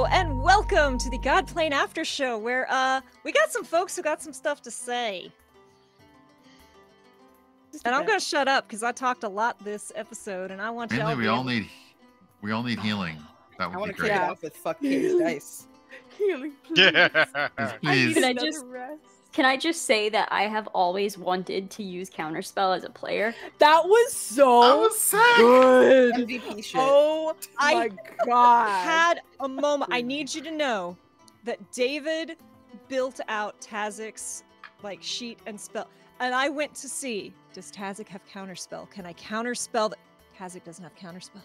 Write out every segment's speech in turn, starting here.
Hello and welcome to the Godplane Aftershow, where we got some folks who got some stuff to say. And I'm gonna shut up because I talked a lot this episode, and I want y'all. We all need healing. That would be great. I want to kick it off with fuck Kay's dice. Healing, please. Please. Can I just say that I have always wanted to use Counterspell as a player? That was so good. MVP shit. Oh my god. Had a moment. I need you to know that David built out Tassik's sheet and spell, and I went to see, does Tassik have Counterspell? Can I counterspell that? Tassik doesn't have Counterspell.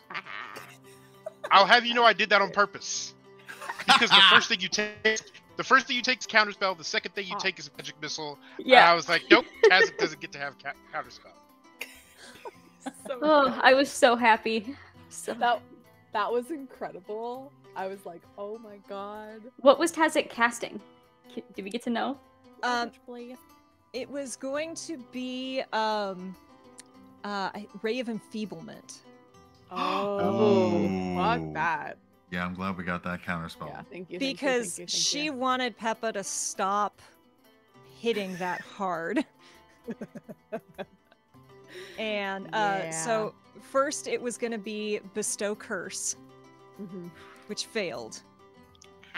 I'll have you know I did that on purpose. Because the first thing you take is Counterspell, the second thing you take is Magic Missile. Yeah. And I was like, nope, Tassik doesn't get to have Counterspell. I was so happy. That was incredible. I was like, oh my god. What was Tassik casting? Did we get to know? It was going to be Ray of Enfeeblement. Oh, fuck that. Yeah, I'm glad we got that counterspell. Yeah, thank you. Because she wanted Peppa to stop hitting that hard. And so first it was going to be Bestow Curse, which failed.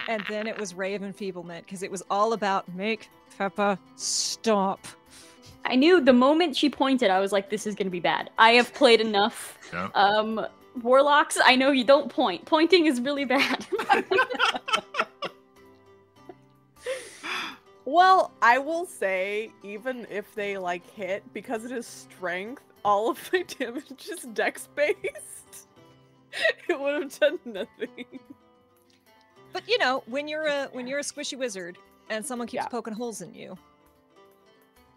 And then it was Ray of Enfeeblement, because it was all about make Peppa stop. I knew the moment she pointed, I was like, this is going to be bad. I have played enough. Yep. Warlocks, I know you don't point. Pointing is really bad. Well, I will say, even if they hit, because it is strength, all of my damage is dex-based. It would have done nothing. But you know, when you're a squishy wizard and someone keeps poking holes in you,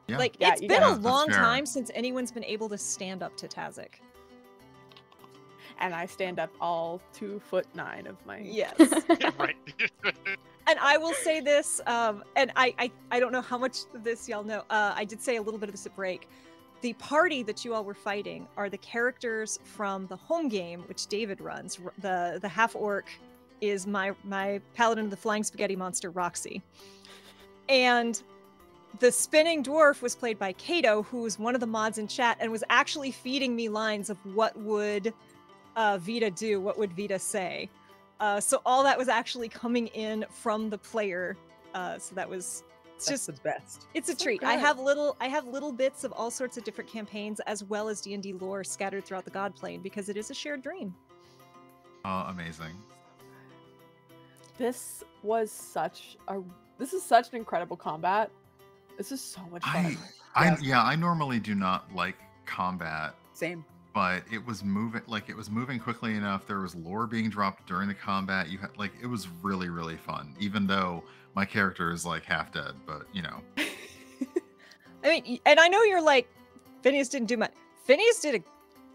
it's been a long time since anyone's been able to stand up to Tassik. And I stand up all 2'9" of my... Yes. Right. And I will say this, and I don't know how much of this y'all know. I did say a little bit of this at break. The party that you all were fighting are the characters from the home game, which David runs. The half-orc is my paladin of the flying spaghetti monster, Roxy. And the spinning dwarf was played by Kato, who was one of the mods in chat, and was actually feeding me lines of what would... Vita do? What would Vita say? So all that was actually coming in from the player. So that's just the best. It's a treat. I have little bits of all sorts of different campaigns, as well as D&D lore scattered throughout the Godplane, because it is a shared dream. Oh, amazing. This is such an incredible combat. This is so much fun. I normally do not like combat. Same. But it was moving quickly enough. There was lore being dropped during the combat. You had it was really, really fun, even though my character is half dead, but you know. I mean, and I know you're Phineas didn't do much. Phineas did a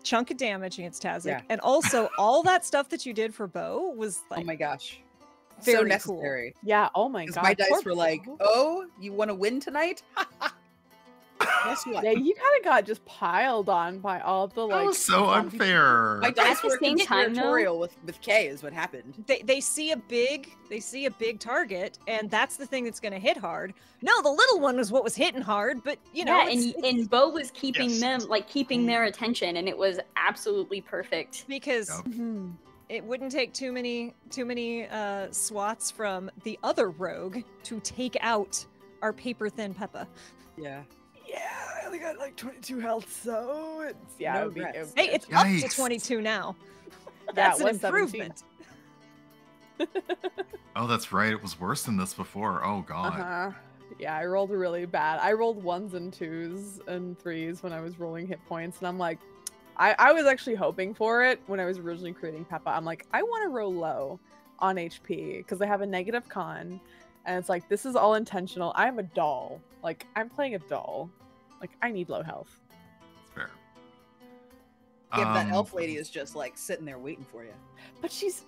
chunk of damage against Tassik, and also all that stuff that you did for Bo was oh my gosh, very so necessary. Cool. Yeah, oh my god. My dice were oh, you want to win tonight? Guess what? Yeah, you kind of got just piled on by all the That was so unfair. My dice were At the same time, conspiratorial with Kay is what happened. They see a big target, and that's the thing that's going to hit hard. No, the little one was what was hitting hard, but you know. Yeah, and Bo was keeping them keeping their attention, and it was absolutely perfect. Because it wouldn't take too many swats from the other rogue to take out our paper thin Peppa. Yeah. Yeah, I only got 22 health, so it's hey, it's up to 22 now. That's an improvement. Oh, that's right. It was worse than this before. Oh god. Yeah, I rolled really bad. I rolled 1s and 2s and 3s when I was rolling hit points, and I'm like, I was actually hoping for it when I was originally creating Peppa. I'm like, I want to roll low on HP because I have a negative con, and it's this is all intentional. I'm a doll. I'm playing a doll. I need low health. It's fair. Yeah, but that elf lady is just sitting there waiting for you. But she's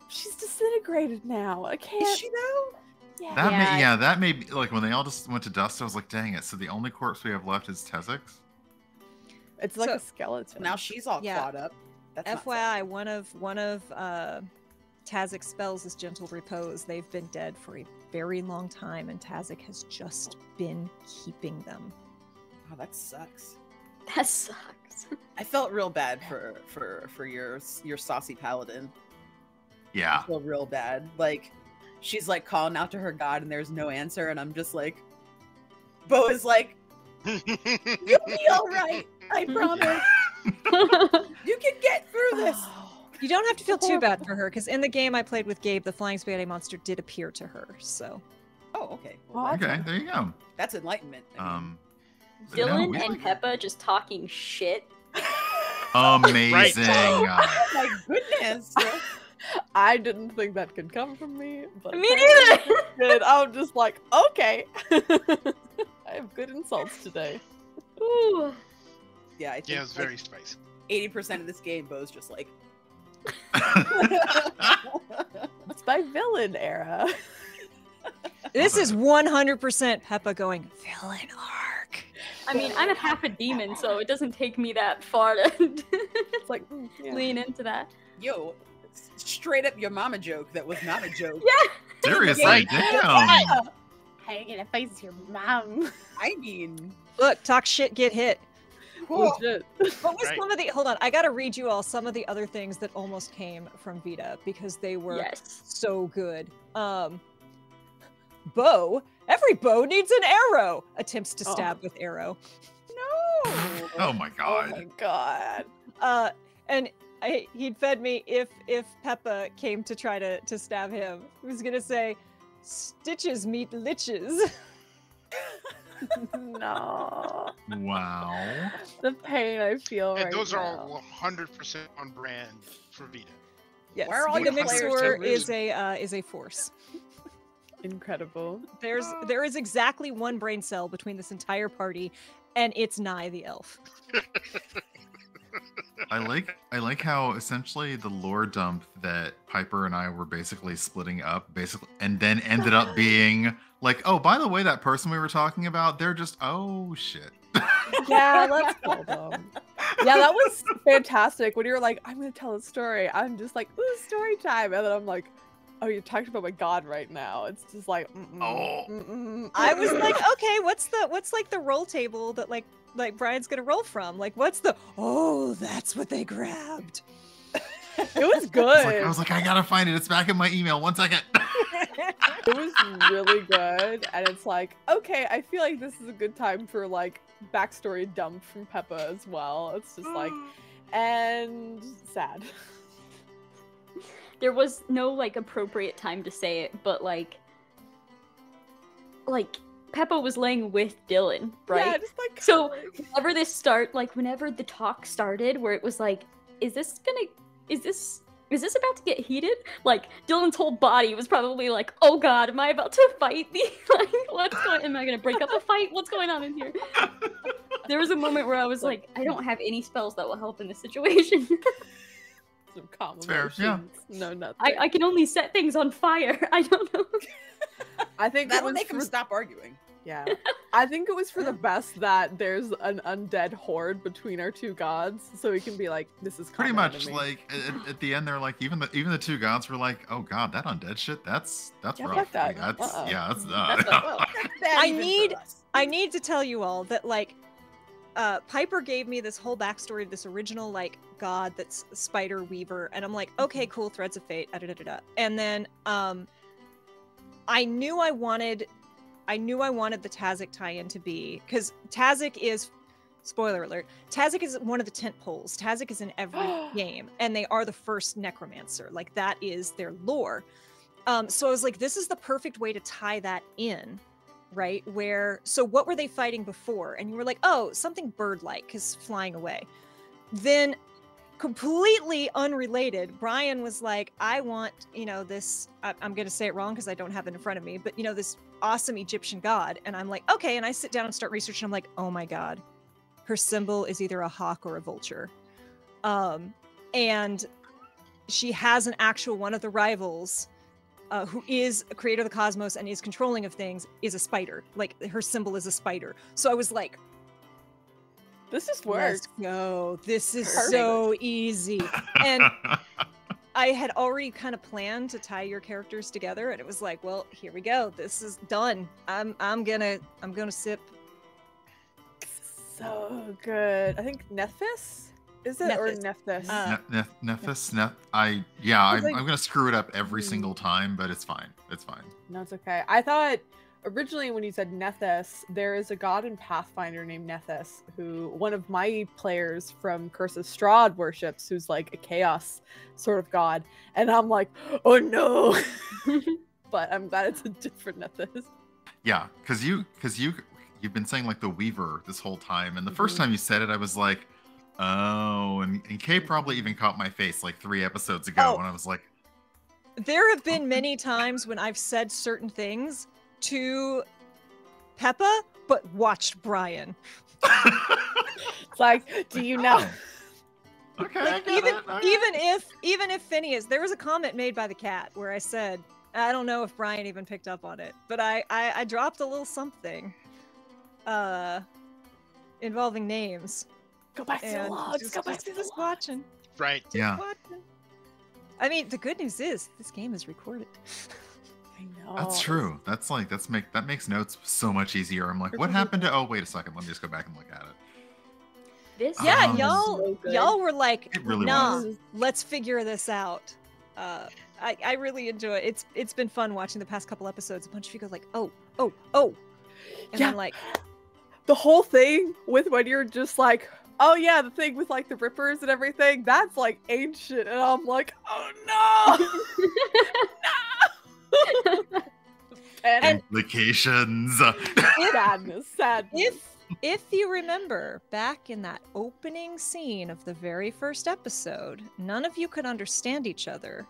disintegrated now. I can't. Is she though? Yeah. That may be when they all just went to dust. I was like, dang it. So the only corpse we have left is Tassik's? It's a skeleton. Now she's all caught up. That's FYI, one of Tassik's spells is gentle repose. They've been dead for a very long time, and Tassik has just been keeping them. Oh, that sucks. That sucks. I felt real bad for your saucy paladin. Yeah. I feel real bad. Like, she's like calling out to her god, and there's no answer, and I'm just like, Bo is like, you'll be all right. I promise. You can get through this. You don't have to feel too bad for her, because in the game I played with Gabe, the flying spaghetti monster did appear to her. So. Oh, okay. Okay, there you go. That's enlightenment. But no, Dylan we and like- Peppa just talking shit. Amazing. Oh my goodness. I didn't think that could come from me, but Me neither. good. I'm just like, okay. I have good insults today. Ooh. Yeah, I think Yeah, it was very spicy. 80% of this game, Bo's just like, It's my villain era. This is 100% Peppa going, villain arc. I mean, I'm a half a demon, so it doesn't take me that far to It's like, yeah. lean into that. yo, straight up your mama joke that was not a joke. Yeah. Seriously, Right. damn. How you gonna face your mom? I mean, Look, talk shit, get hit. cool. Legit. What was Right. some of the, hold on, I gotta read you all some of the other things that almost came from Vita, because they were Yes. so good. Bow, every bow needs an arrow. Attempts to stab with arrow. No. Oh my Oh god. my god. And he'd fed me if Peppa came to try to stab him. He was gonna say, stitches meet liches. No. Wow. The pain I feel And right those now. are all 100% on brand for Vita. Yes, Why are all Vita your players Mixor so is a force. Incredible. There is exactly one brain cell between this entire party, and it's Nye the elf. I like how essentially the lore dump that Piper and I were basically splitting up, and then ended up being like, oh, by the way, that person we were talking about, they're just, oh shit. Yeah, let's kill them. Yeah, that was fantastic. When you were like, I'm gonna tell a story, I'm just like, ooh, story time. And then I'm like, oh, you're talking about my god right now. It's just like, Oh. I was like, okay, what's like the roll table that like Brian's gonna roll from? Like, what's the? Oh, that's what they grabbed. it was good. I was like, I gotta find it. It's back in my email. 1 second. It was really good, and it's like, okay, I feel like this is a good time for like backstory dump from Peppa as well. It's just like, and sad. There was no like appropriate time to say it, but like Peppa was laying with Dylan, right? Yeah, just like So cuddling. whenever the talk started, where it was like, is this about to get heated? Like, Dylan's whole body was probably like, oh god, am I about to fight the, like, am I gonna break up a fight? What's going on in here? There was a moment where I was like, I don't have any spells that will help in this situation. Some calm fair, yeah. emotions. No, nothing. I can only set things on fire. I don't know. I think That'll it was make him for- stop arguing. Yeah. I think it was for the best that there's an undead horde between our two gods, so we can be like, this is Pretty common much enemy. like at the end, they're like, even the two gods were like, oh god, that undead shit, that's Yeah, rough. fuck that. Like, that's Uh-uh. yeah, that's That's not- Well, that I even for need- us. I need to tell you all that like Piper gave me this whole backstory of this original like god that's spider weaver, and I'm like, okay, cool, threads of fate, and then I knew I wanted the Tassik tie-in to be, because Tassik is, spoiler alert, Tassik is one of the tent poles. Tassik is in every game, and they are the first necromancer. Like, that is their lore. So I was like, this is the perfect way to tie that in, right? So what were they fighting before? And you were like, oh, something bird-like, because flying away. Then, completely unrelated, Brian was like, I want, this, I'm going to say it wrong because I don't have it in front of me, but, this awesome Egyptian god. And I'm like, okay. And I sit down and start researching. I'm like, oh my God, her symbol is either a hawk or a vulture. And she has an actual, one of the rivals, who is a creator of the cosmos and is controlling of things, is a spider. Like, her symbol is a spider. So I was like, This is let's work. go. This is Perfect. so easy. And I had already kind of planned to tie your characters together, and it was like, well, here we go. This is done. I'm gonna sip. So good. I think Nephis? Is it? Or Nephthys? Nephthys? I'm like- gonna screw it up every single time, but it's fine. It's fine. No, it's okay. I thought originally when you said Nethys, there is a god in Pathfinder named Nethys, who one of my players from Curse of Strahd worships, who's like a chaos sort of god. And I'm like, oh no. But I'm glad it's a different Nethys. Yeah, because you've been saying like the Weaver this whole time, and the first time you said it, I was like, oh, and Kay probably even caught my face like 3 episodes ago when I was like, there have been many times when I've said certain things to Peppa, but watched Brian. It's like, do you know? Okay, Like, even if Phineas, there was a comment made by the cat where I said, I don't know if Brian even picked up on it, but I dropped a little something involving names. Go back to the logs. Go back to the just watching. Right. Yeah. Watching. I mean, the good news is this game is recorded. I know. That's true. That makes notes so much easier. I'm like, what happened to? Oh, wait a second. Let me just go back and look at it. This Yeah, Um, y'all were like, It really nah, was. let's figure this out. I really enjoy it. It's been fun watching the past couple episodes. A bunch of you go like, oh, and Yeah. I'm like, the whole thing with when you're just like, oh yeah, the thing with like the rippers and everything, that's like ancient, and I'm like, oh no. And- Implications. sadness. if you remember back in that opening scene of the very first episode, none of you could understand each other,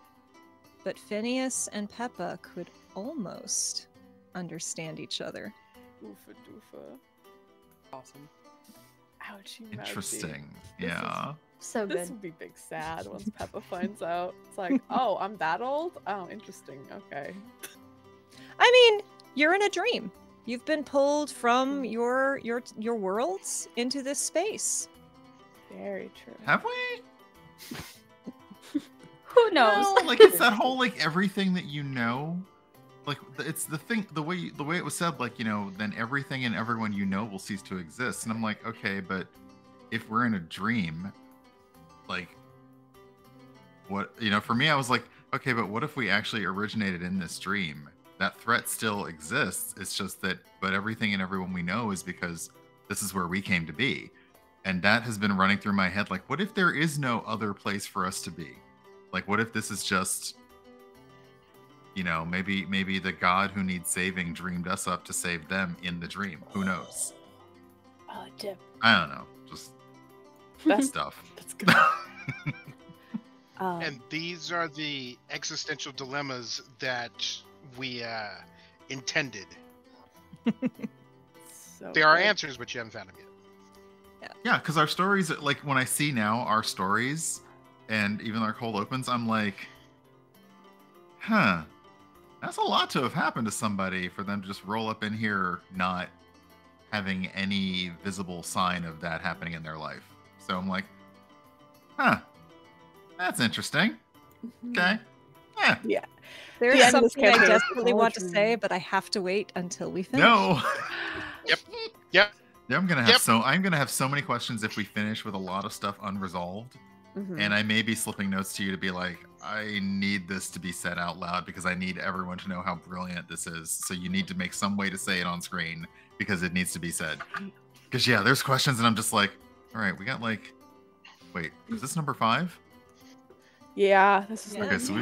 but Phineas and Peppa could almost understand each other. Oofa doofa. Awesome. Ouchie, ouchie. Interesting. This is- Yeah. so This good. would be big sad once Peppa finds out. It's like, oh, I'm that old? Oh, interesting. Okay. I mean, you're in a dream. You've been pulled from your worlds into this space. Very true. Have we? Who knows? No, like it's that whole like everything that you know. Like it's the thing, the way it was said, like, you know, then everything and everyone you know will cease to exist. And I'm like, okay, but if we're in a dream, like, what, you know, for me, I was like, okay, but what if we actually originated in this dream? That threat still exists. It's just that, but everything and everyone we know is because this is where we came to be. And that has been running through my head. Like, what if there is no other place for us to be? Like, what if this is just, you know, maybe the god who needs saving dreamed us up to save them in the dream. Who knows? Oh, Dip. I don't know. Just That's stuff. That's good. And these are the existential dilemmas that we intended. So They are good. answers, but you haven't found them yet. Yeah, because our stories, like when I see now our stories and even our cold opens, I'm like, huh, that's a lot to have happened to somebody for them to just roll up in here not having any visible sign of that happening in their life. So I'm like, huh, that's interesting. Okay. Yeah. There's The end of this something I campaign is desperately want to poetry. say, but I have to wait until we finish. No. Yep. Yeah, I'm gonna have Yep. so many questions if we finish with a lot of stuff unresolved. Mhm. And I may be slipping notes to you to be like, I need this to be said out loud because I need everyone to know how brilliant this is. So you need to make some way to say it on screen because it needs to be said. Because yeah, there's questions and I'm just like, all right, we got like, wait, is this number 5? Yeah, this is Yeah. like Okay, so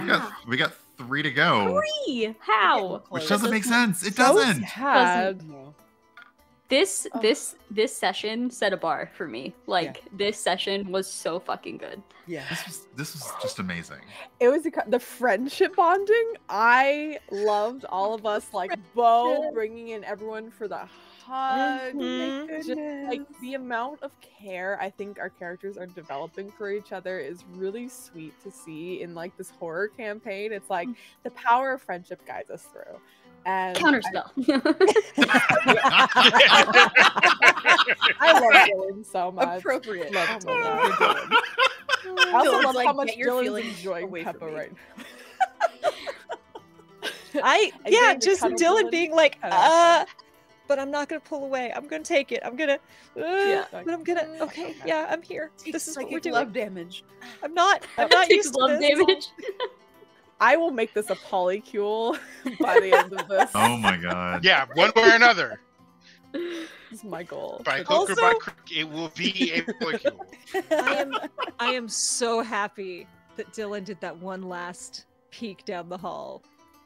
we got 3 to go, 3? How? which doesn't make sense. It so doesn't. sad. No. This Oh. this session set a bar for me. Like this session was so fucking good. Yeah. This was just amazing. It was the friendship bonding. I loved all of us, like Bo bringing in everyone for the hug. Mhm. Just, like the amount of care I think our characters are developing for each other is really sweet to see in like this horror campaign. It's like the power of friendship guides us through. And Counterspell. I love Dylan so much. Appropriate. Love him a lot. I also Dylan's love like, how much "Get your Dylan's feelings enjoying away from Peppa me." right Yeah, getting to just cuddle Dylan Dylan. being like, Kinda but I'm not gonna pull away. I'm gonna take it. I'm gonna, Yeah. but I'm gonna. Okay, yeah, I'm here. This is what we're doing. Love damage. I'm not Takes used to love this. damage. I will make this a polycule by the end of this. Oh my god. Yeah, one way or another. This is my goal. By hook or by Also- crook, it will be a molecule. I am so happy that Dylan did that one last peek down the hall.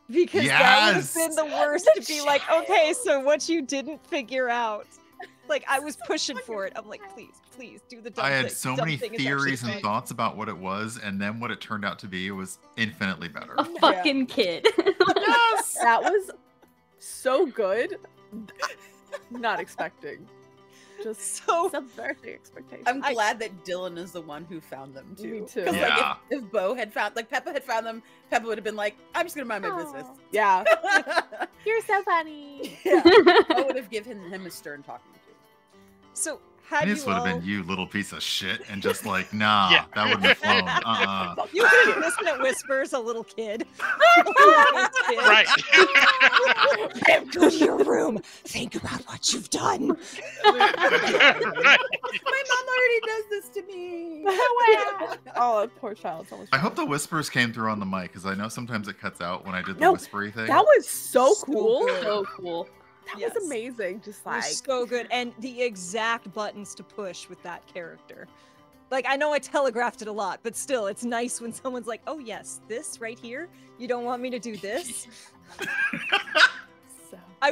Because that would have Yes! been the worst to be like, okay, so what you didn't figure out. Like, I was pushing for it. I'm like, please, do the dumb I thing. had so Dumb many thing is actually theories and fun. thoughts about what it was, and then what it turned out to be was infinitely better. A fucking kid. Yes! That was so good. Not expecting. Just So- subverting expectations. I'm glad that Dylan is the one who found them too. Me too. Because Yeah. like if Bo had found, like Peppa had found them, Peppa would have been like, "I'm just gonna mind my business." Yeah. You're so funny. Yeah, I would have given him a stern talking to. So, had This you would have all... been you, little piece of shit, and just like, nah, Yeah. that wouldn't have flown. You could have listened at whispers, a little kid. Right. Go to your room. Think about what you've done. Right. My mom already does this to me. Oh, poor child. It's almost I hope the whispers came through on the mic, because I know sometimes it cuts out when I did the No, whispery thing. that was so So cool. good. So cool. That Yes. was amazing. Just It like was so good, and the exact buttons to push with that character. Like, I know I telegraphed it a lot, but still, it's nice when someone's like, "Oh yes, this right here. You don't want me to do this." so I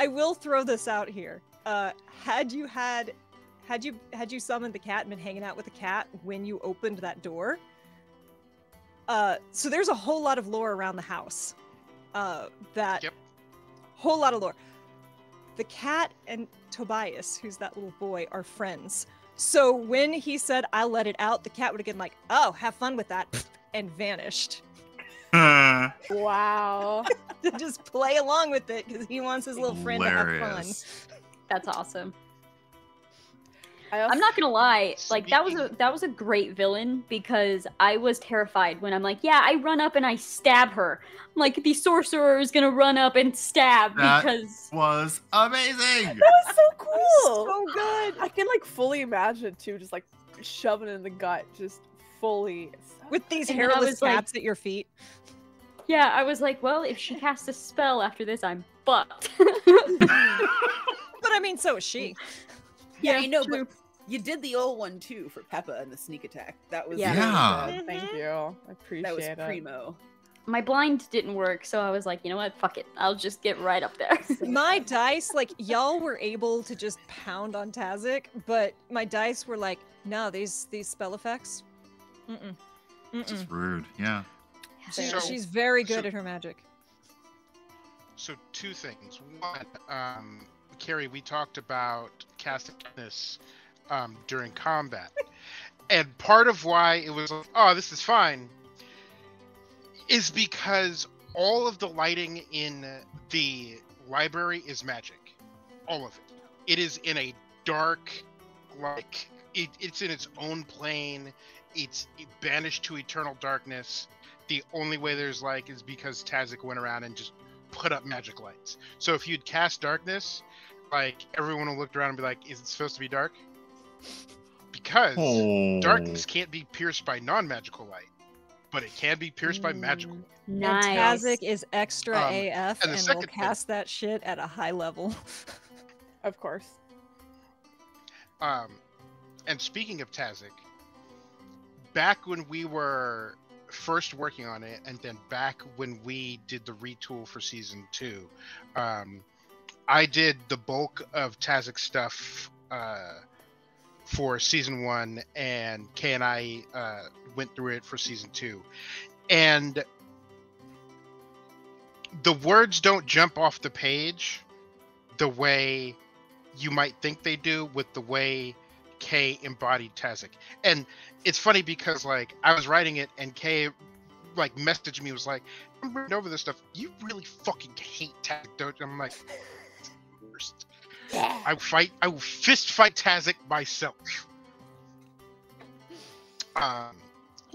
will throw this out here. Had you summoned the cat and been hanging out with the cat when you opened that door? So there's a whole lot of lore around the house. Yep. Whole lot of lore. The cat and Tobias, who's that little boy, are friends. So when he said, "I'll let it out," the cat would have been like, "Oh, have fun with that," and vanished. wow. To just play along with it because he wants his little friend to have fun. Hilarious. That's awesome. I also, I'm not gonna lie, like that Speaking- was a great villain because I was terrified when I'm like, yeah, I run up and I stab her. I'm like, the sorcerer is gonna run up and stab That because was amazing. That was so cool. So good. I can like fully imagine it too, just like shoving it in the gut, just fully. With these And then I hairless was like- cats at your feet. yeah, I was like, well, if she casts a spell after this, I'm fucked. But I mean, so is she. Yeah, you know, true. but you did the old one too for Peppa and the sneak attack. That was Yeah. really Yeah. good. Thank you. I appreciate That was it. primo. My blind didn't work, so I was like, you know what, fuck it, I'll just get right up there. My dice, like, y'all were able to just pound on Tassik, but my dice were like, no, these spell effects. It's just rude. Yeah. So- She's very good so- at her magic. So two things. One, Carrie, we talked about casting this during combat, and part of why it was like, oh, this is fine, is because all of the lighting in the library is magic, all of it. It is in a dark, like it's in its own plane. It's banished to eternal darkness. The only way there's light is because Tassik went around and just put up magic lights. So if you'd cast darkness, like everyone will look around and be like, is it supposed to be dark? Because Oh. darkness can't be pierced by non-magical light, but it can be pierced by magical light. Nice. And Tassik is extra AF and the and will second thing- cast that shit at a high level. Of course. And speaking of Tassik, back when we were first working on it, and then back when we did the retool for season 2, I did the bulk of Tassik stuff for season 1, and Kay and I went through it for season 2. And the words don't jump off the page the way you might think they do with the way Kay embodied Tassik. And it's funny because like I was writing it and Kay like messaged me, was like, I'm reading over this stuff. You really fucking hate Tassik, don't you? I'm like, worst. I will fist fight Tassik myself.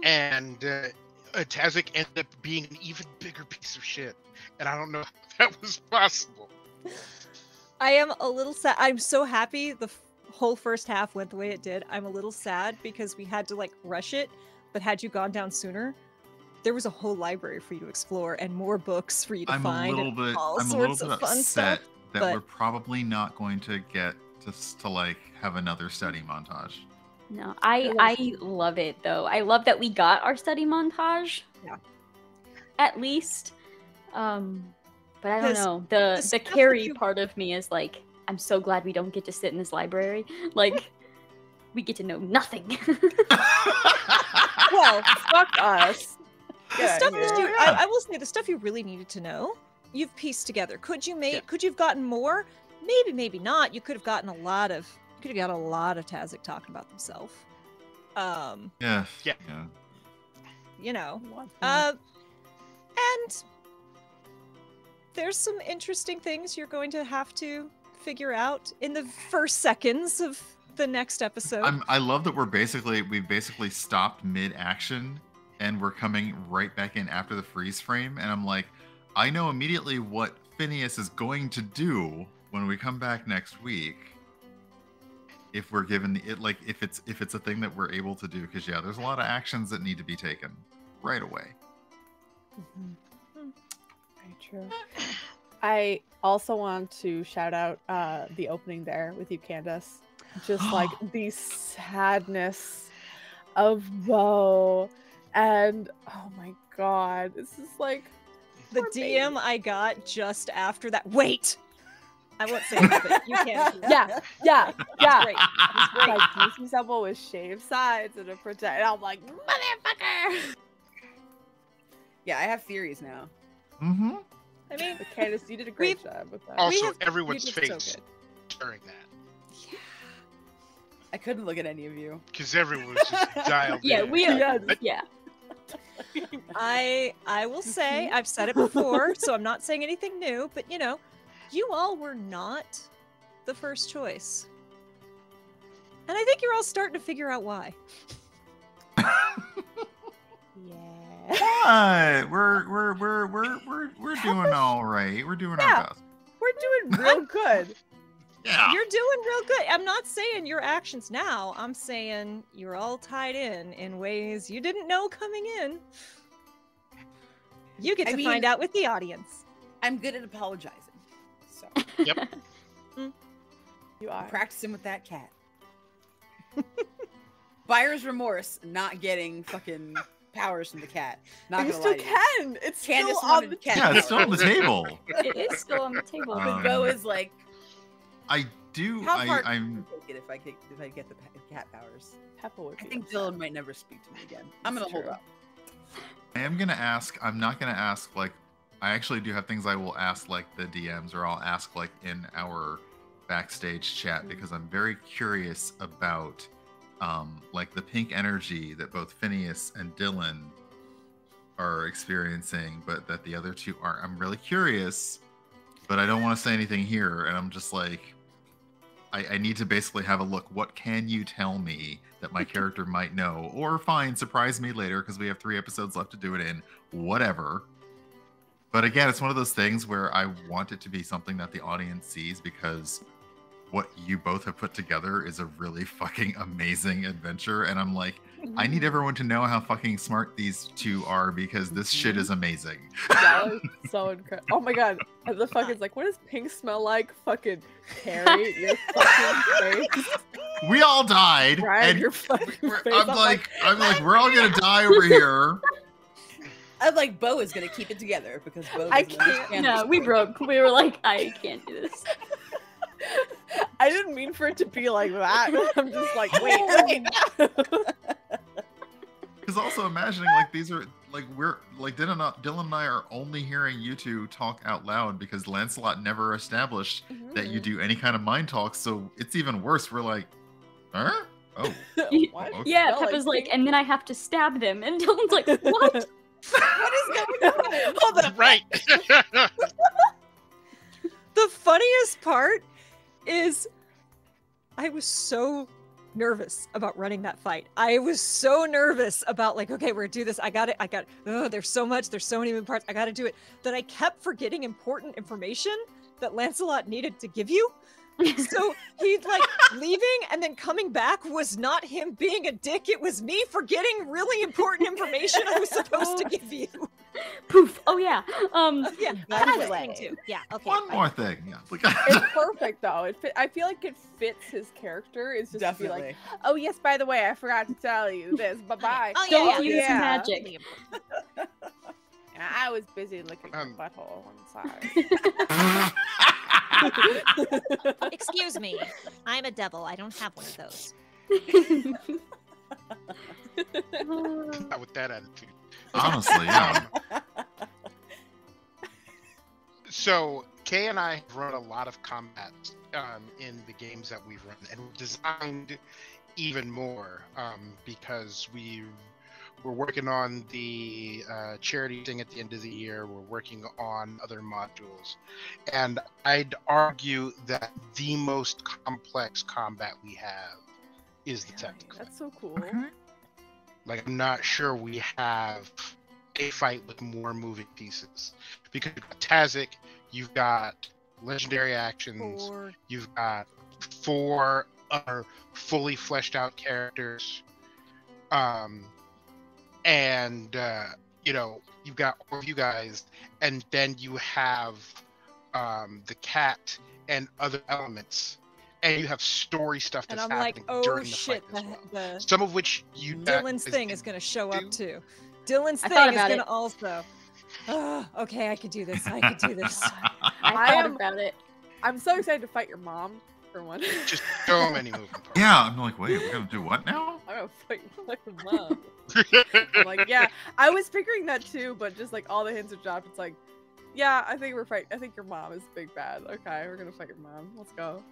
and Tassik ended up being an even bigger piece of shit, and I don't know how that was possible. I am a little sad. I'm so happy the whole first half went the way it did. I'm a little sad because we had to like rush it, but had you gone down sooner, there was a whole library for you to explore and more books for you to find. I'm a little bit upset that we're probably not going to get to like have another study montage. No, I love it though. I love that we got our study montage. Yeah. At least. But I don't know. The Carrie part of me is like, I'm so glad we don't get to sit in this library. Like, we get to know nothing. Well, fuck us. The stuff I will say, the stuff you really needed to know, you've pieced together. Could you have gotten more? Maybe, maybe not. You could have gotten a lot of Tassik talking about themselves. Yeah. You know. And there's some interesting things you're going to have to figure out in the first seconds of the next episode. I love that we've basically stopped mid-action and we're coming right back in after the freeze frame, and I'm like, I know immediately what Phineas is going to do when we come back next week. If we're given if it's a thing that we're able to do, because there's a lot of actions that need to be taken right away. Very true. I also want to shout out the opening there with you, Candace. Just like the sadness of Bo, and oh my god, this is like the DM I got just after that. Wait, I won't say it, but you can. Yeah. Great. Like, you see someone with shaved sides and a protect. And I'm like, motherfucker. Yeah, I have theories now. I mean, but Candace, you did a great job with that. Also, everyone's face during that. Yeah. I couldn't look at any of you. Because everyone was just dialed in. Yeah. I will say, I've said it before, so I'm not saying anything new, but you know, you all were not the first choice. And I think you're all starting to figure out why. But we're doing all right. We're doing our best. We're doing real good. Yeah. You're doing real good. I'm not saying your actions now. I'm saying you're all tied in ways you didn't know coming in. You get to find out with the audience. I'm good at apologizing. So. Yep. You are. Practicing with that cat. Buyer's remorse, not getting fucking powers from the cat. Not you gonna still lie to you. can. It's Candace still on the cat Yeah, it's still on the table. It is still on the table. But Bo is like, I do. how hard I'm. would it if I get the cat powers? Peppa would I be think upset. Dylan might never speak to me again. I'm gonna hold true. up. I am gonna ask. I'm not gonna ask like. I actually do have things I will ask like the DMs, or I'll ask like in our backstage chat, because I'm very curious about like the pink energy that both Phineas and Dylan are experiencing, but that the other two aren't. I'm really curious, but I don't want to say anything here, and I'm just like, I need to basically have a look. What can you tell me that my character might know, or fine, surprise me later because we have 3 episodes left to do it in, whatever. But again, it's one of those things where I want it to be something that the audience sees, because what you both have put together is a really fucking amazing adventure. And I'm like, I need everyone to know how fucking smart these two are, because this shit is amazing. That was so incredible. Oh my god. And the fucking like, what does pink smell like? Fucking Carrie, your fucking face. We all died. Brian, and your fucking face. I'm like, we're all gonna die over here. I'm like, Bo is gonna keep it together because Bo I doesn't can't- understand No, this we story. broke. We were like, I can't do this. I didn't mean for it to be like that. I'm just like, wait. Because also imagining like these are like we're like Dylan and I are only hearing you two talk out loud because Lancelot never established that you do any kind of mind talk, so it's even worse. We're like, huh? Oh. What? Okay. Yeah, Smell Peppa's like like, and then I have to stab them, and Dylan's like, what? What is going on? Hold on. Right. The funniest part is I was so nervous about running that fight. I was so nervous about like, okay, we're gonna do this. I got it. Oh, there's so much. There's so many moving parts. I got to do it. That I kept forgetting important information that Lancelot needed to give you. So he's like leaving and then coming back was not him being a dick. It was me forgetting really important information I was supposed to give you. Poof. Oh yeah. Yeah, By that's the the way. thing too. Yeah. Okay. One fine. more thing. Yeah. It's perfect though. I feel like it fits his character. Is just to be Definitely. like, oh yes, by the way, I forgot to tell you this. Bye bye. Oh, Don't yeah, use yeah. magic. And I was busy licking your butthole inside. Excuse me. I'm a devil. I don't have one of those. Not with that attitude. Honestly, yeah. So Kay and I have run a lot of combats in the games that we've run, and we've designed even more because we're working on the charity thing at the end of the year. We're working on other modules, and I'd argue that the most complex combat we have is the tactics. That's so cool. Okay. Like, I'm not sure we have a fight with more moving pieces, because you've got Tassik, you've got legendary actions, you've got 4 other fully fleshed out characters, and you know, you've got all of you guys, and then you have the cat and other elements, and you have story stuff And that's I'm like, happening oh during the shit, fight as well. the Some of which you Dylan's thing is going to show up do? too. Dylan's I thing thought is about going to it. also. Oh, okay, I could do this. I could do this. I thought about it. I'm so excited to fight your mom for one. just so many moving parts. Yeah, I'm like, wait, we're gonna do what now? I'm gonna fight your fucking mom. I'm like, yeah, I was figuring that too, but just like all the hints are dropped. It's like, yeah, I think I think your mom is big bad. Okay, we're gonna fight your mom. Let's go.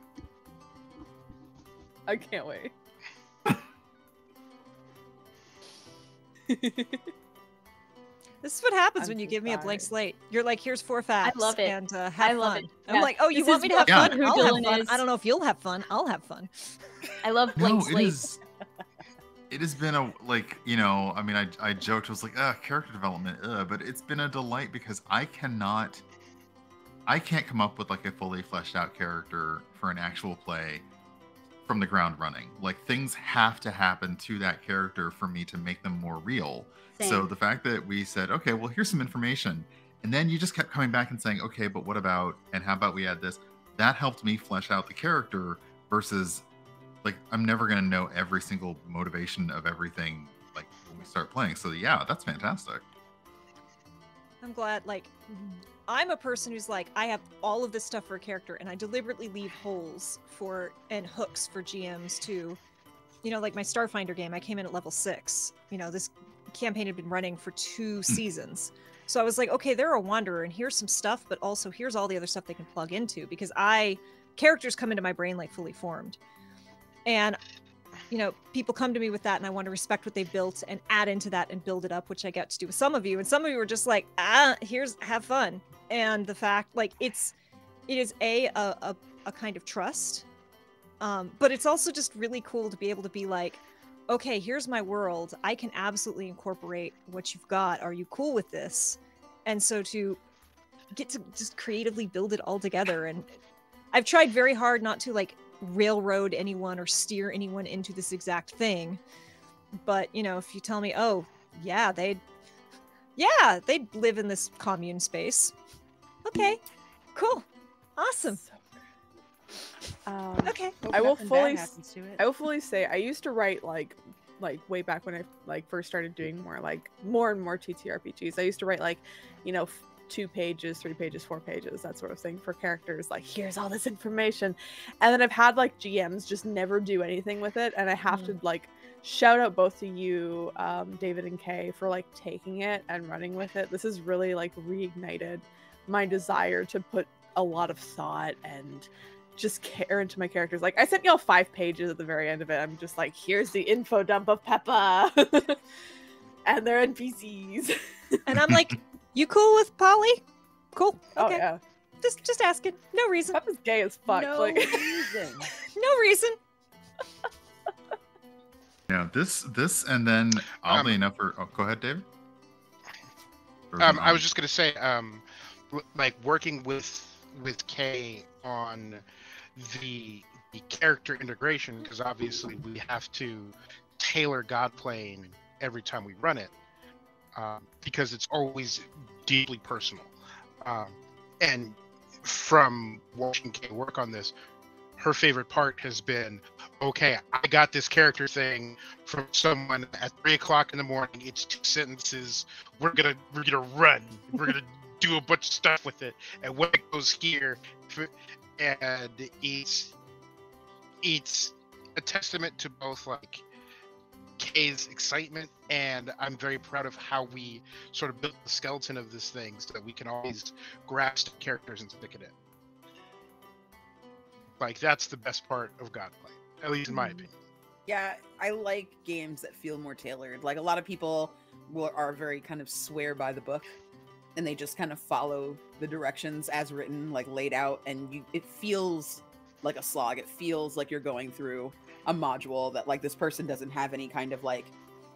I can't wait. This is what happens I'm when you so give me a blank sorry. slate. You're like, here's 4 facts. love it. And have I love fun. it. I'm Yeah. like, oh, you This want is me to have what- fun? who I'll Dylan have fun. is. I don't know if you'll have fun. I'll have fun. I love blank No, it slate. is. It has been a like, you know, I mean, I joked, I was like, character development, but it's been a delight because I can't come up with like a fully fleshed out character for an actual play from the ground running. Like, things have to happen to that character for me to make them more real. So Same. the fact that we said, okay, well, here's some information, and then you just kept coming back and saying, okay, but what about, and how about we add this? That helped me flesh out the character versus, like, I'm never going to know every single motivation of everything, like, when we start playing. So yeah, that's fantastic. I'm glad, like, I'm a person who's like, I have all of this stuff for a character, and I deliberately leave holes and hooks for GMs to, you know, like my Starfinder game, I came in at level 6. You know, this campaign had been running for 2 seasons. So I was like, okay, they're a wanderer, and here's some stuff, but also here's all the other stuff they can plug into, because characters come into my brain like fully formed. And, you know, people come to me with that, and I want to respect what they've built and add into that and build it up, which I get to do with some of you. And some of you are just like, have fun. And the fact, like, it is a kind of trust, but it's also just really cool to be able to be like, okay, here's my world. I can absolutely incorporate what you've got. Are you cool with this? And so to get to just creatively build it all together. And I've tried very hard not to like railroad anyone or steer anyone into this exact thing. But, you know, if you tell me, oh, yeah, they'd live in this commune space. Okay, cool. Awesome. Okay. Hope I will nothing bad fully happens to it. I will fully say I used to write like way back when I like first started doing more and more TTRPGs. I used to write like, you know, 2 pages, 3 pages, 4 pages, that sort of thing for characters. Like, here's all this information, and then I've had like GMs just never do anything with it, and I have to like shout out both to you, David and Kay, for like taking it and running with it. This has really like reignited my desire to put a lot of thought and just care into my characters. Like, I sent y'all 5 pages at the very end of it. I'm just like, here's the info dump of Peppa and their NPCs. And I'm like, you cool with Polly? Cool. Oh Okay. yeah, Just asking. No reason. Peppa's gay as fuck. No Like, reason. No reason. Yeah, this, and then oddly enough, go ahead, David. I was just gonna say, like working with Kay on the character integration, because obviously we have to tailor Godplane every time we run it, because it's always deeply personal. And from watching Kay work on this, her favorite part has been, okay, I got this character thing from someone at 3 o'clock in the morning. It's 2 sentences. We're gonna run. We're gonna do a bunch of stuff with it. And when it goes here, and it's a testament to both like Kay's excitement, and I'm very proud of how we sort of built the skeleton of this thing so that we can always grasp characters and stick it in. Like, that's the best part of Godplane, at least in my opinion. Yeah, I like games that feel more tailored. Like, a lot of people are very kind of swear by the book, and they just kind of follow the directions as written, like laid out, and it feels like a slog. It feels like you're going through a module that, like, this person doesn't have any kind of, like,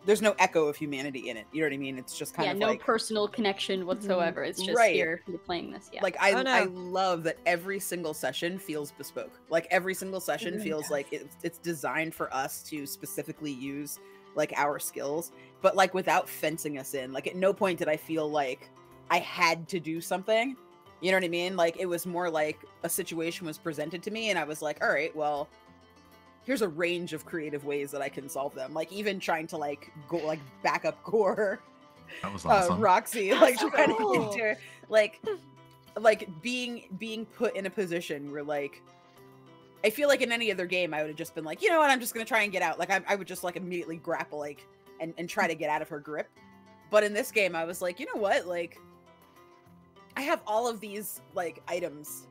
there's no echo of humanity in it. You know what I mean? It's just kind of no like personal connection whatsoever. It's just you're playing this. Yeah. Like I love that every single session feels bespoke. Like every single session feels like it's designed for us to specifically use like our skills, but like without fencing us in. Like at no point did I feel like I had to do something. You know what I mean? Like it was more like a situation was presented to me and I was like, all right, well, here's a range of creative ways that I can solve them. Like even trying to like go like back up core. That was awesome. Roxy, like trying to enter, like being put in a position where like, I feel like in any other game I would have just been like, you know what, I'm just gonna try and get out. Like I would just like immediately grapple like and try to get out of her grip. But in this game I was like, you know what, like I have all of these like items,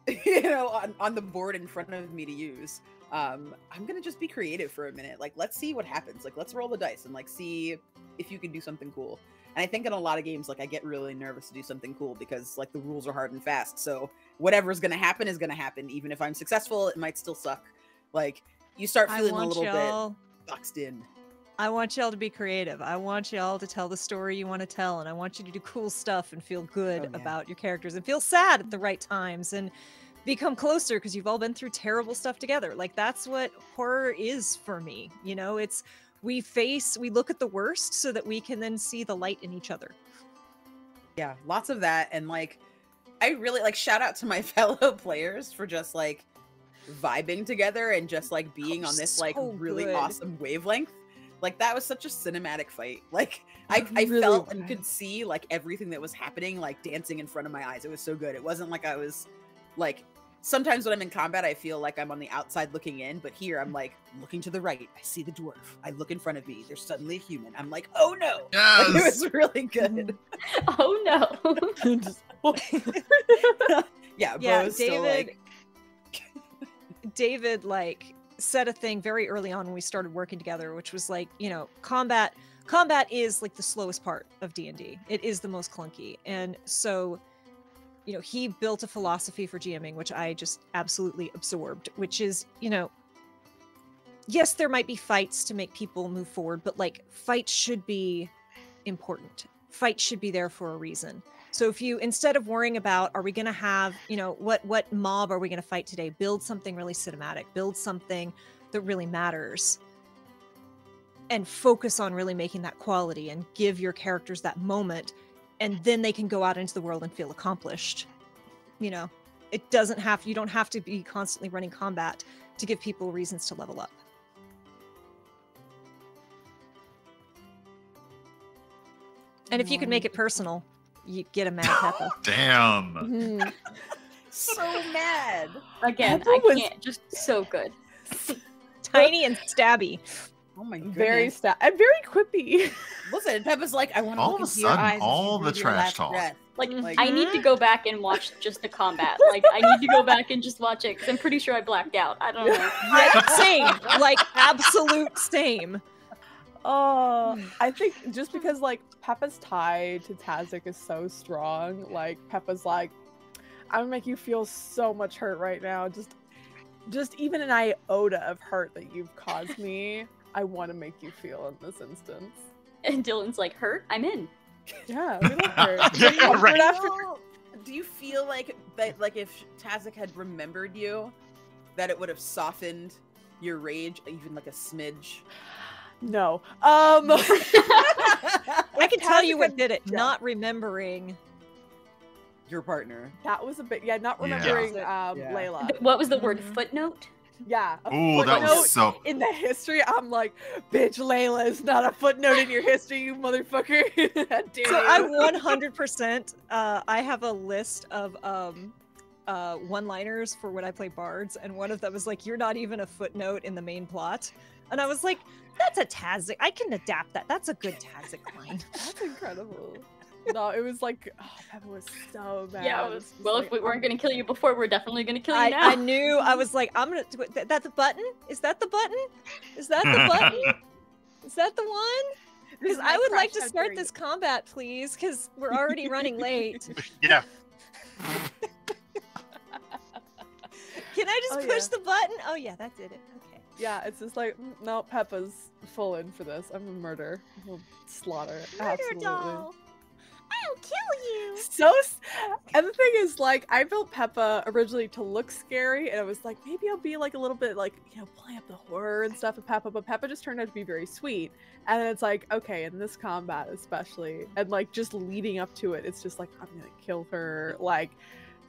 you know, on the board in front of me to use. I'm gonna just be creative for a minute. Like, let's see what happens. Like, let's roll the dice and like see if you can do something cool. And I think in a lot of games, like I get really nervous to do something cool because like the rules are hard and fast. So whatever's gonna happen is gonna happen. Even if I'm successful, it might still suck. Like you start feeling a little bit boxed in. I want y'all to be creative. I want y'all to tell the story you want to tell, and I want you to do cool stuff and feel good about your characters and feel sad at the right times and become closer because you've all been through terrible stuff together. Like that's what horror is for me. You know, it's we look at the worst so that we can then see the light in each other. Yeah, lots of that. And like, I really like shout out to my fellow players for just like vibing together and just like being on this like really awesome wavelength. Like that was such a cinematic fight. Like I really felt and could see like everything that was happening, like dancing in front of my eyes. It was so good. It wasn't like I was like, sometimes when I'm in combat, I feel like I'm on the outside looking in, but here I'm like looking to the right. I see the dwarf. I look in front of me. There's suddenly a human. I'm like, oh no. Yes! Like, it was really good. Oh no. Yeah, David like said a thing very early on when we started working together, which was like, you know, combat is like the slowest part of D&D. It is the most clunky. And so, you know, he built a philosophy for GMing, which I just absolutely absorbed, which is, you know, yes, there might be fights to make people move forward, but like fights should be important. Fights should be there for a reason. So if you, instead of worrying about, are we going to have, you know, what mob are we going to fight today? Build something really cinematic, build something that really matters, and focus on really making that quality and give your characters that moment. And then they can go out into the world and feel accomplished. You know, you don't have to be constantly running combat to give people reasons to level up. And if you can make it personal, you get a mad Peppa. Damn. So mad. Again, Peppa I can't. Just so good. Tiny and stabby. Oh my goodness. Very and very quippy. Listen, Peppa's like, I want to All look of a into your sudden, eyes. all the trash talk. Like, Like- I need to go back and watch just the combat. Like, I need to go back and just watch it because I'm pretty sure I blacked out. I don't know. Yeah, same. Like, absolute same. Oh, I think just because like Peppa's tie to Tassik is so strong, like Peppa's like, I'm gonna make you feel so much hurt right now. Just even an iota of hurt that you've caused me, I want to make you feel in this instance. And Dylan's like, hurt? I'm in. Yeah, we love her. Yeah, right. Do you feel like that, like if Tassik had remembered you, that it would have softened your rage even like a smidge? No. I can tell you what did it. Yeah. Not remembering. Your partner. That was a bit, yeah, not remembering Yeah. Layla. What was the word? Mhm. Footnote? Yeah. a Ooh, that footnote was so. in the history. I'm like, bitch, Layla is not a footnote in your history, you motherfucker. How dare So you. I 100%. I have a list of one-liners for when I play bards, and one of them is like, "You're not even a footnote in the main plot," and I was like, "That's a Tassik. I can adapt that. That's a good Tassik line." That's incredible. No, it was like, oh, Peppa was so bad. Yeah, It was just well, like, if we weren't going to kill you before, we're definitely going to kill you I, now. I knew. I was like, "I'm gonna." That's the button? Is that the button? Is that the button? Is that the one? Because I would like to start this combat, please, because we're already running late. Yeah. Can I just Oh, push yeah. the button? Oh yeah, that did it. Okay. Yeah, it's just like, no, Peppa's full in for this. I'm a murder. We'll slaughter. Absolutely. Doll. I'll kill you. And the thing is, like, I built Peppa originally to look scary, and I was like, maybe I'll be like a little bit like, you know, play up the horror and stuff with Peppa, but Peppa just turned out to be very sweet. And then it's like, okay, in this combat especially, and like just leading up to it, it's just like, I'm gonna kill her like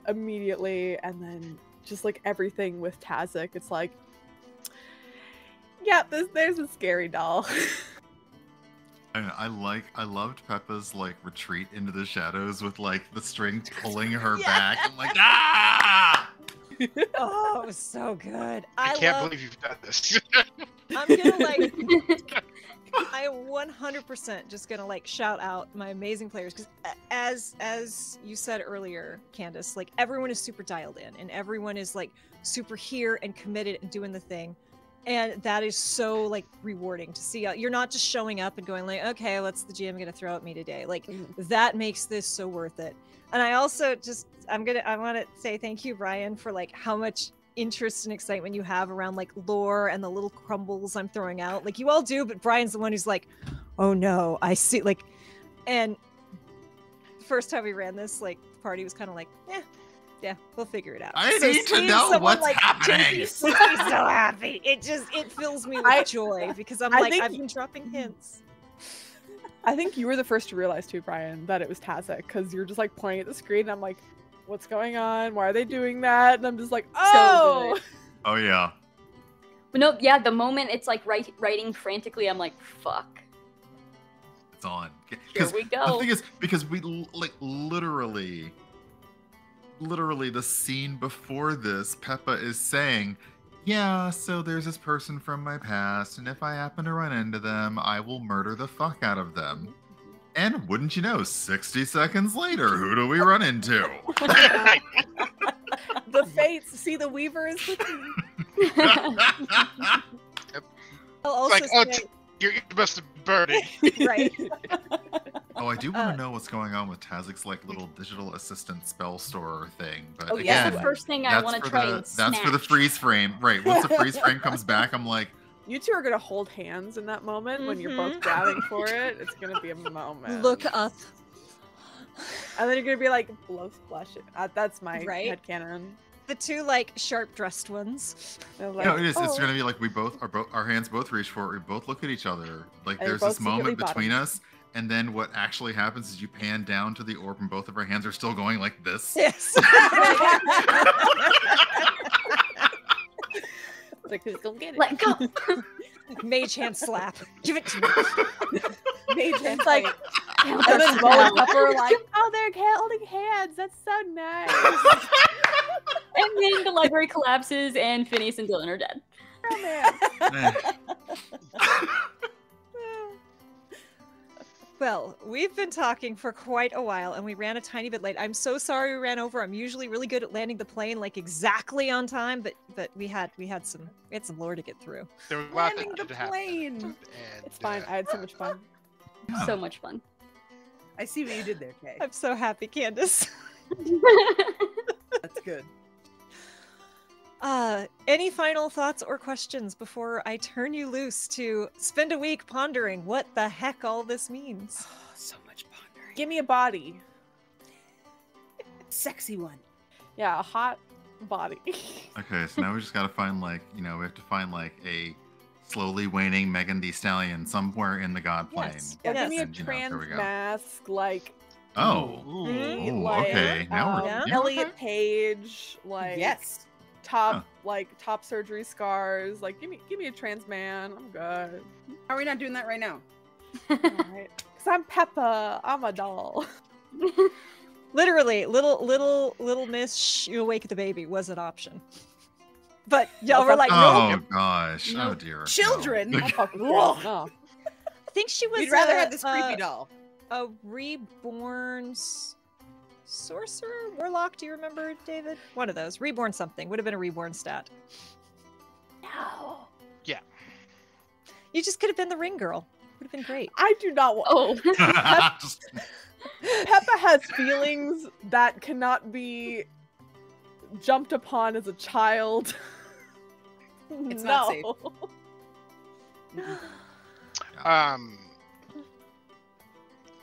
immediately, and then just like everything with Tassik, it's like, yeah, there's a scary doll. I loved Peppa's like retreat into the shadows with like the string pulling her back. I'm like, ah! Oh, it was so good. I can't believe you've done this. I'm gonna like. I am 100% just gonna like shout out my amazing players because as you said earlier, Candace, like everyone is super dialed in and everyone is like super here and committed and doing the thing. And that is so like rewarding to see. You're not just showing up and going like, okay, what's the GM gonna throw at me today? Like that makes this so worth it. And I also just, I want to say thank you, Brian, for like how much interest and excitement you have around like lore and the little crumbles I'm throwing out. Like you all do, but Brian's the one who's like, oh no, I see. Like, and the first time we ran this, like the party was kind of like, yeah, we'll figure it out. I need to know what's happening. He's so happy. It fills me with joy because I've been dropping hints. I think you were the first to realize too, Brian, that it was Tassik, because you're just like pointing at the screen and I'm like, what's going on? Why are they doing that? And I'm just like, oh! So Oh yeah. But no, yeah, the moment it's like writing frantically, I'm like, fuck. It's on. Here we go. The thing is, because we like literally the scene before this, Peppa is saying, yeah, so there's this person from my past, and if I happen to run into them, I will murder the fuck out of them. And wouldn't you know, 60 seconds later, who do we run into? The fates. See, the Weaver is with me. I'll also Like, say, your ear must have been burning. right? Oh, I do want to know what's going on with Tassik's like little digital assistant spell store thing. But Oh yeah, again, the first thing I that's want to for try the and that's for the snatch. freeze frame. Right. Once the freeze frame comes back, I'm like, You two are gonna hold hands in that moment when you're both grabbing for it. It's gonna be a moment. Look up. And then you're gonna be like, blow splash it. That's my Right? headcanon. The two like sharp dressed ones. They're like, no, it is. It's "Oh." gonna be like we both our hands both reach for it. We both look at each other. Like And there's both this moment secretly between bottom. us, and then what actually happens is you pan down to the orb, and both of our hands are still going like this. Yes. Like, who's gonna get it? Let go. Mage hand slap. Give it to me. Mage hands, like, and then Bo and Pepper are like, oh, they're holding hands. That's so nice. And then the library collapses and Phineas and Dylan are dead. Oh, man. Eh. Well, we've been talking for quite a while and we ran a tiny bit late. I'm so sorry we ran over. I'm usually really good at landing the plane like exactly on time, but we had some lore to get through. There was a lot Landing that the did happen. plane. And, It's fine. I had so much fun. Yeah. So much fun. I see what you did there, Kay. I'm so happy, Candace. That's good. Any final thoughts or questions before I turn you loose to spend a week pondering what the heck all this means? So much pondering. Give me a body. Sexy one. Yeah, a hot body. Okay, so now we just gotta find we have to find a slowly waning Megan Thee Stallion somewhere in the Godplane. Yes. Yeah, give me a And, trans there we go. mask, Oh. Ooh. Oh, like, okay. Now we're Elliot Page, Yes. top surgery scars. Like, give me a trans man. I'm good. How are we not doing that right now? Alright. Cause I'm Peppa. I'm a doll. Literally, little Miss You Awake the Baby was an option. But y'all were like, Oh nope. gosh. No. Oh dear. Children. No. I'm fucking Ugh. no. I think she was We'd rather have this creepy doll. a reborn sorcerer? Warlock, do you remember, David? One of those. Reborn something. Would have been a reborn stat. No. Yeah. You just could have been the ring girl. Would have been great. I do not want. Oh. Just- Peppa has feelings that cannot be jumped upon as a child. It's no. not safe.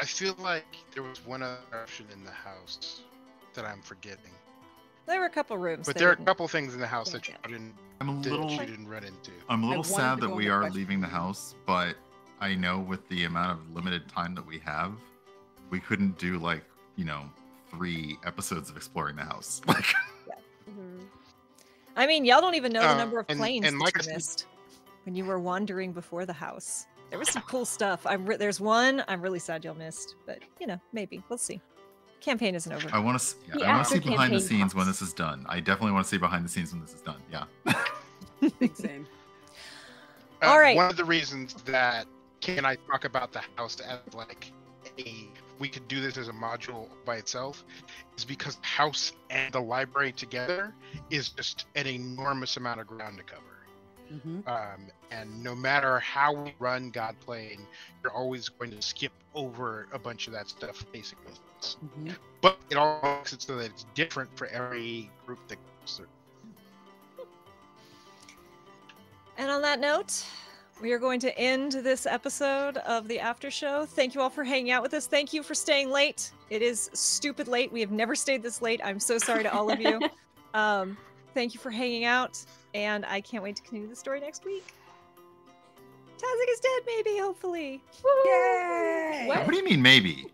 I feel like there was one other option in the house that I'm forgetting. There were a couple rooms. But they there are a didn't- couple things in the house that Yeah. you didn't, I'm a little she didn't run into. I'm a I little wanted sad to that go we into are question. leaving the house, but I know with the amount of limited time that we have, we couldn't do 3 episodes of exploring the house. Like Mhm. I mean, y'all don't even know the number of and planes that like I you said- missed when you were wandering before the house. There was some cool stuff. There's one I'm really sad y'all missed, but maybe we'll see. Campaign isn't over. I want to The I want to see after behind the campaign scenes when pops. this is done. I definitely want to see behind the scenes when this is done. Yeah. Big same. All right. One of the reasons that Kay and I talk about the house as we could do this as a module by itself is because the house and the library together is just an enormous amount of ground to cover. Mm-hmm. And no matter how we run Godplane, you're always going to skip over a bunch of that stuff, basically. Mm-hmm. But it all makes it so that it's different for every group that goes through. And on that note, we are going to end this episode of the After Show. Thank you all for hanging out with us. Thank you for staying late. It is stupid late. We have never stayed this late. I'm so sorry to all of you. Thank you for hanging out, and I can't wait to continue the story next week. Tassik is dead, maybe, hopefully. Yay! What do you mean maybe?